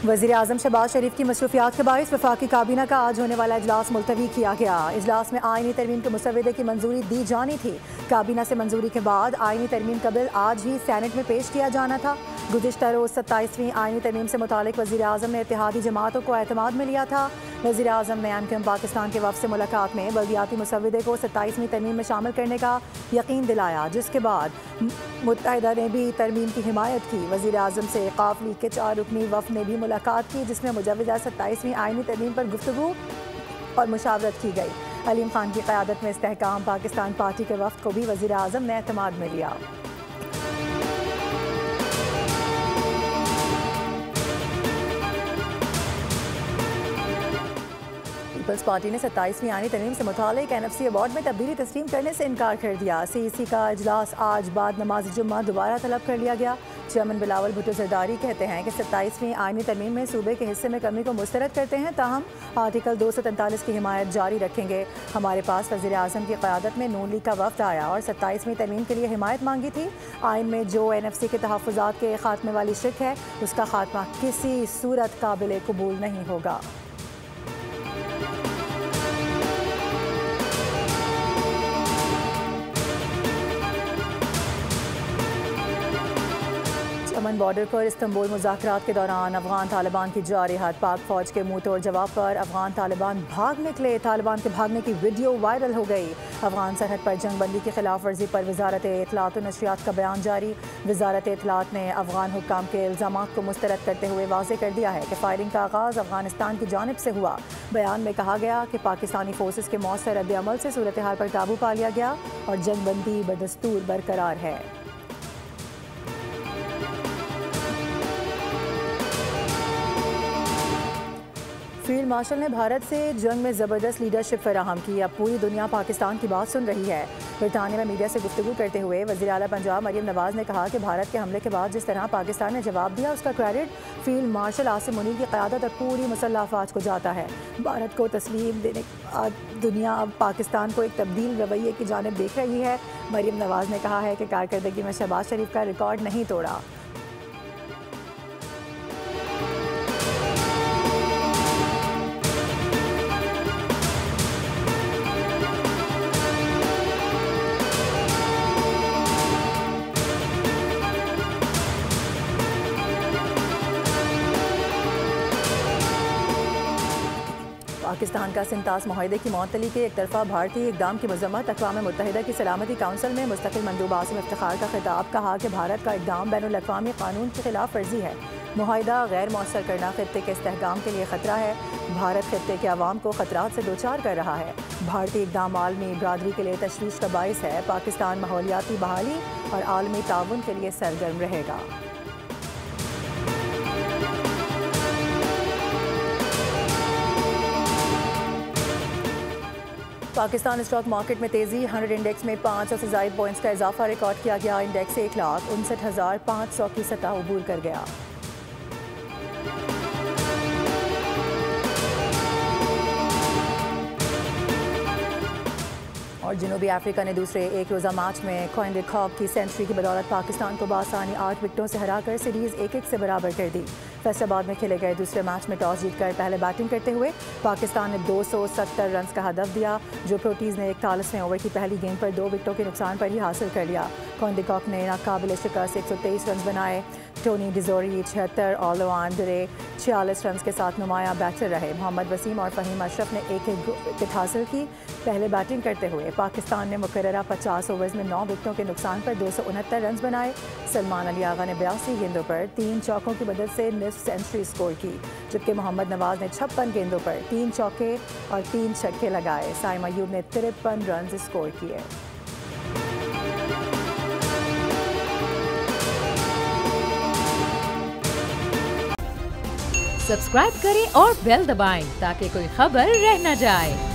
वज़ीर आज़म शहबाज शरीफ की मसरूफियात के बाइस वफाकी काबीना का आज होने वाला इजलास मुलतवी किया गया। इजलास में आईनी तरमीम के मुसवदे की मंजूरी दी जानी थी। काबीना से मंजूरी के बाद आईनी तरमीम का बिल आज ही सैनेट में पेश किया जाना था। गुज़िश्ता रोज़ 27वीं आईनी तरमीम से मुतालिक वज़ीर आज़म ने इत्तेहादी जमातों को एतमाद में लिया था। वज़ीर आज़म ने एमक्यूएम पाकिस्तान के वफ़द से मुलाकात में बल्दियाती मुसवदे को 27वीं तरमीम में शामिल करने का यकीन दिलाया, जिसके बाद मुत्तहिदा ने भी तरमीम की हिमायत की। वज़ीर आज़म से काफ लीग के 4 रुकनी वफ़द ने भी मुलाकात की, जिसमें मुजव्वदा 27वीं आईनी तरमीम पर गुफ्तगू और मुशावरत की गई। अलीम खान की क़यादत में इस्तेहकाम पाकिस्तान पार्टी के वफ़द को भी वज़ीर आज़म ने एतमाद में लिया। पीपल्स पार्टी ने 27वीं आईनी तरमीम से मुतालिक NFC अवार्ड में तब्दीली तस्लीम करने से इनकार कर दिया। CEC का इजलास आज बाद नमाज जुम्मा दोबारा तलब कर लिया गया। चेयरमैन बिलावल भुट्टो जरदारी कहते हैं कि 27वीं आईनी तरमीम में सूबे के हिस्से में कमी को मुस्तरद करते हैं, ताहम आर्टिकल 243 की हिमायत जारी रखेंगे। हमारे पास वज़ीर आज़म की क़यादत में नून लीग का वफ़द आया और 27वीं तरमीम के लिए हिमायत मांगी थी। आइन में जो NFC के तहफ़्फ़ुज़ात के खात्मे वाली शिक है, उसका खात्मा किसी सूरत काबिल कबूल नहीं होगा। अमन बॉर्डर पर इस्तंबुल मुज़ाकरात के दौरान अफगान तालिबान की जारहात। पाक फौज के मुंह तोड़ जवाब पर अफगान तालिबान भाग निकले। तालिबान के भागने की वीडियो वायरल हो गई। अफगान सरहद पर जंगबंदी की खिलाफ वर्जी पर वजारत इत्तलात और नशरियात का बयान जारी। वजारत इत्तलात ने अफगान हुक्काम के इल्ज़ामात को मुस्तरद करते हुए वाज़ेह कर दिया है कि फायरिंग का आगाज़ अफगानिस्तान की जानिब से हुआ। बयान में कहा गया कि पाकिस्तानी फोर्सेस के मौसर रद्द अमल से सूरत हाल पर काबू पा लिया गया और जंगबंदी बदस्तूर बरकरार है। फील्ड मार्शल ने भारत से जंग में ज़बरदस्त लीडरशिप फराहम की। अब पूरी दुनिया पाकिस्तान की बात सुन रही है। बरतानिया में मीडिया से गुफ्तगू करते हुए वज़ीर आला पंजाब मरियम नवाज़ ने कहा कि भारत के हमले के बाद जिस तरह पाकिस्तान ने जवाब दिया, उसका credit field marshal Asim Munir की क़यादत और पूरी मुसल्लह अफ़वाज को जाता है। भारत को तस्लीम देने दुनिया अब पाकिस्तान को एक तब्दील रवैये की जानिब देख रही है। मरियम नवाज़ ने कहा है कि कारकर्दगी में शहबाज शरीफ का रिकॉर्ड नहीं तोड़ा। पाकिस्तान का सिंतास माहिदे की मअतली के एक तरफा भारतीय इक़दाम की मज़म्मत। अक़वाम मुत्तहिदा की सलामती काउंसिल में मुस्तक़िल मंदूब आसिम इफ्तिखार का खिताब। कहा कि भारत का इक़दाम बैनुल अक़वामी कानून की खिलाफ वर्जी है। मुआहिदा गैर मौसर करना खित्ते के इस्तेहकाम के लिए ख़तरा है। भारत खित्ते के अवाम को ख़तरात से दोचार कर रहा है। भारतीय इक़दाम आलमी बरादरी के लिए तशवीश का बाइस है। पाकिस्तान माहौलियाती बहाली और आलमी ताउन के लिए सरगर्म रहेगा। पाकिस्तान स्टॉक मार्केट में तेज़ी। 100 इंडेक्स में 500 से ज़ायद पॉइंट्स का इजाफा रिकॉर्ड किया गया। इंडेक्स 1,59,500 की सतह अबूर कर गया। और जनूबी अफ्रीका ने दूसरे एक रोज़ा मैच में क्विन डे कॉक की सेंचुरी की बदौलत पाकिस्तान को बासानी 8 विकेटों से हराकर सीरीज़ 1-1 से बराबर कर दी। फैसलाबाद में खेले गए दूसरे मैच में टॉस जीतकर पहले बैटिंग करते हुए पाकिस्तान ने 270 रन का हदफ दिया, जो प्रोटीज़ ने 41वें ओवर की पहली गेंद पर 2 विकेटों के नुकसान पर ही हासिल कर लिया। क्विन डे कॉक ने नाकाबिल शिकस्त 123 रन बनाए। टोनी डिजोरी 76 और लोआन डरे 46 रन के साथ नुमायां बैटर रहे। मोहम्मद वसीम और फ़हीम अशरफ ने एक विकेट हासिल की। पहले बैटिंग करते हुए पाकिस्तान ने मुकर्ररा 50 ओवर्स में 9 विकेटों के नुकसान पर 269 रन बनाए। सलमान अली आगा ने 82 गेंदों पर 3 चौकों की मदद से निस्फ सेंचुरी स्कोर की, जबकि मोहम्मद नवाज ने 56 गेंदों पर 3 चौके और 3 छक्के लगाए। साइम अयूब ने 53 रन स्कोर किए। सब्सक्राइब करें और बेल दबाएं ताकि कोई खबर रह न जाए।